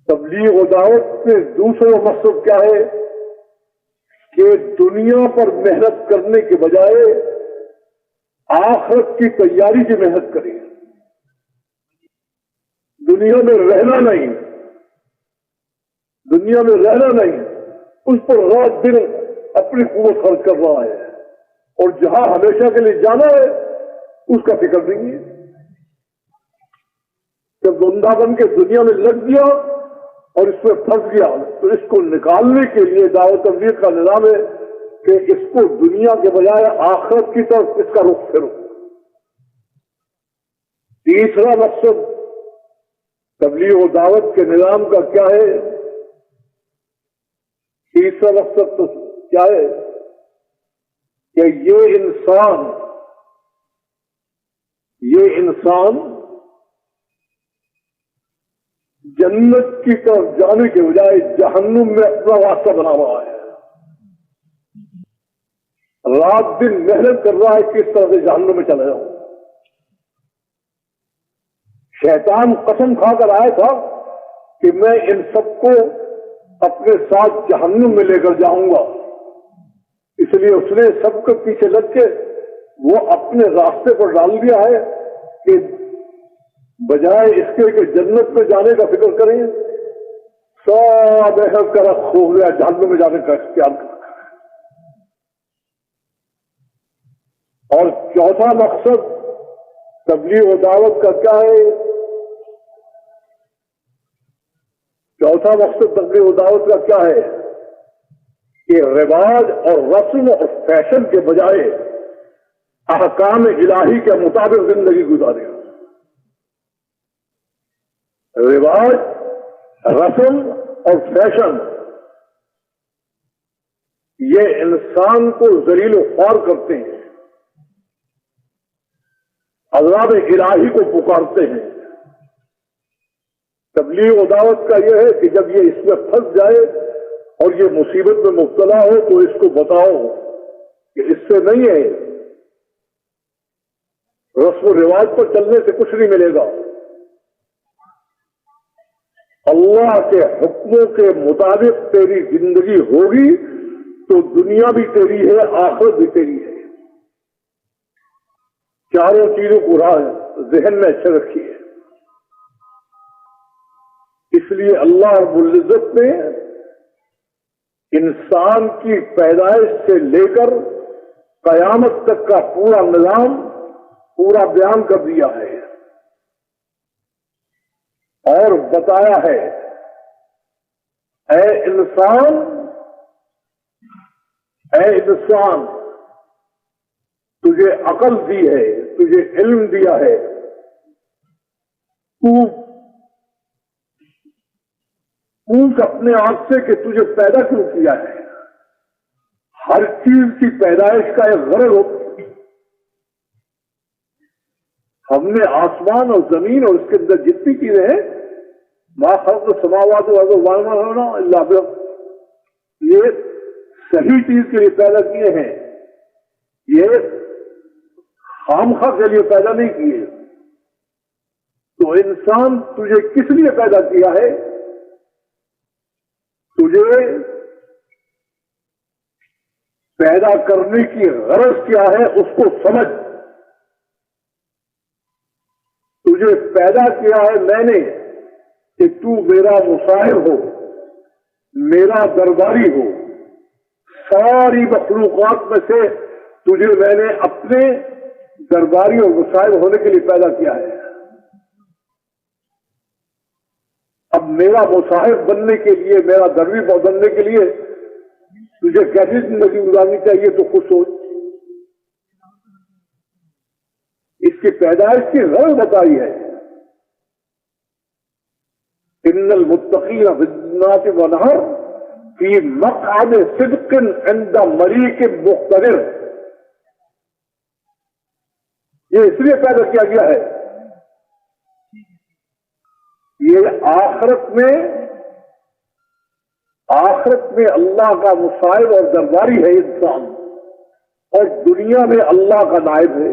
تبلیغ و دعوت میں دوسرا مقصد کیا ہے کہ دنیا پر محنت کرنے کے بجائے آخرت کی تیاری کی محنت کریں، دنیا میں رہنا نہیں، دنیا میں رہنا نہیں، اس پر رات دن اپنی قوت خرچ کر رہا ہے، اور جہاں ہمیشہ کے لیے جانا ہے اس کا فکر نہیں ہے۔ جب بندہ بن کے دنیا میں لگ گیا اور اس میں پھنس گیا تو اس کو نکالنے کے لیے دعوت تبلیغ کا نظام ہے کہ اس کو دنیا کے بجائے آخرت کی طرف اس کا رخ پھیرو۔ تیسرا مقصد تبلیغ و دعوت کے نظام کا کیا ہے؟ تیسرا مقصد تو کیا ہے کہ یہ انسان جنت کی طرف جانے کے بجائے جہنم میں اپنا راستہ بنا رہا ہے، رات دن محنت کر رہا ہے کس طرح سے جہنم میں چلا جاؤں۔ شیطان قسم کھا کر آیا تھا کہ میں ان سب کو اپنے ساتھ جہنم میں لے کر جاؤں گا، اس لیے اس نے سب کے پیچھے لگ کے وہ اپنے راستے پر ڈال دیا ہے کہ بجائے اس کے کہ جنت میں جانے کا فکر کریں، سب محنت کا رخ ہو گیا جہنم میں جانے کا اختیار کر رکھا ہے۔ اور چوتھا مقصد تبلیغ و دعوت کا کیا ہے؟ چوتھا مقصد تبلیغ و دعوت کا کیا ہے کہ رواج اور رسم اور فیشن کے بجائے احکام الہی کے مطابق زندگی گزارے۔ رواج، رسم اور فیشن یہ انسان کو ذلیل و خوار کرتے ہیں، عذاب الہی کو پکارتے ہیں۔ تبلیغ و دعوت کا یہ ہے کہ جب یہ اس میں پھنس جائے اور یہ مصیبت میں مبتلا ہو تو اس کو بتاؤ کہ اس سے نہیں ہے، رسم و رواج پر چلنے سے کچھ نہیں ملے گا، اللہ کے حکموں کے مطابق تیری زندگی ہوگی تو دنیا بھی تیری ہے، آخرت بھی تیری ہے۔ چاروں چیزوں کو ذہن میں اچھا رکھیے۔ اس لیے اللہ رب العزت نے انسان کی پیدائش سے لے کر قیامت تک کا پورا نظام پورا بیان کر دیا ہے اور بتایا ہے، اے انسان تجھے عقل دی ہے، تجھے علم دیا ہے، تو پوچھ اپنے آپ سے کہ تجھے پیدا کیوں کیا ہے۔ ہر چیز کی پیدائش کا ایک غرض ہوتی ہے۔ ہم نے آسمان اور زمین اور اس کے اندر جتنی چیزیں ہیں ما خلق السماوات والارض الا بالحق، یہ صحیح چیز کے لیے پیدا کیے ہیں، یہ خامخواہ کے لیے پیدا نہیں کیے۔ تو انسان تجھے کس لیے پیدا کیا ہے؟ تجھے پیدا کرنے کی غرض کیا ہے اس کو سمجھ۔ تجھے پیدا کیا ہے میں نے کہ تو میرا مصاحب ہو، میرا درباری ہو۔ ساری مخلوقات میں سے تجھے میں نے اپنے درباری اور مصاحب ہونے کے لیے پیدا کیا ہے۔ اب میرا مصاحب بننے کے لیے، میرا دربی بننے کے لیے تجھے کیسی زندگی گزارنی چاہیے تو خود سوچ۔ اس کی پیدائش کی غرض بتائی ہے، ان المتقین فی جنات ونہر فی مقعد صدق عند ملیک مقتدر۔ یہ اس لیے پیدا کیا گیا ہے، یہ آخرت میں اللہ کا مصاحب اور درباری ہے انسان، اور دنیا میں اللہ کا نائب ہے۔